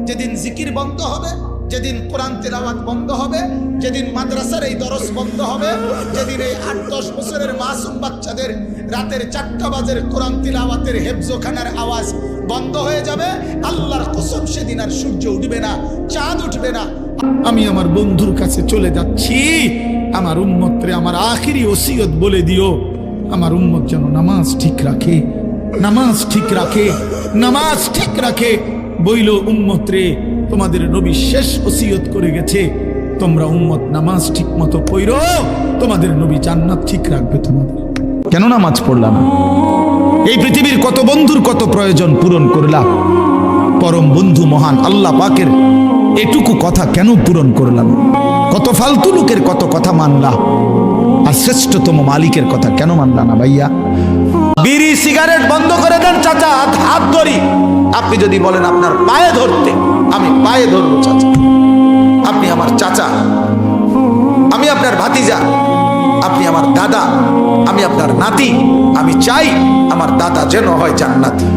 যেদিন জিকির বন্ধ হবে, যেদিন কোরআন তিলাওয়াত বন্ধ হবে, যেদিন মাদ্রাসার এই দরস বন্ধ হবে, যেদিন এই 8-10 বছরের মাসুম বাচ্চাদের রাতের 4টা বাজের কোরআন তিলাওয়াতের হেফজোখানার আওয়াজ বন্ধ হয়ে যাবে, আল্লাহর কসম সেদিন আর সূর্য উঠবে না, চাঁদ উঠবে না। আমি আমার বন্ধুর কাছে চলে যাচ্ছি, আমার উম্মতরে আমার আখিরি ওসিয়ত বলে দিও, আমার উম্মত যেন নামাজ ঠিক রাখে, নামাজ ঠিক রাখে, নামাজ ঠিক রাখে। বইল উম্মত রে, তোমাদের নবী শেষ ওসিয়ত করে গেছে, তোমরা উম্মত নামাজ ঠিক মতো পড়ো, তোমাদের নবী জান্নাত ঠিক রাখবে তোমাদের। কেন নামাজ পড়লাম না? এই পৃথিবীর কত বন্ধুর কত প্রয়োজন পূরণ করলাম, পরম বন্ধু মহান আল্লাহ পাকের এটুকু কথা কেন পূরণ করলাম? কত ফালতু লোকের কত কথা মানলা, আর শ্রেষ্ঠতম মালিকের কথা কেন মানলা না ভাইয়া? বিড়ি সিগারেট বন্ধ করে দেন চাচা, হাত ধরি। আপনি যদি বলেন আপনার পায়ে ধরতে, আমি পায়ে ধরবো চাচা। আপনি আমার চাচা, আমি আপনার ভাতিজা, আপনি আমার দাদা, আমি আপনার নাতি। আমি চাই আমার দাদা যেন হয় জান্নাতি।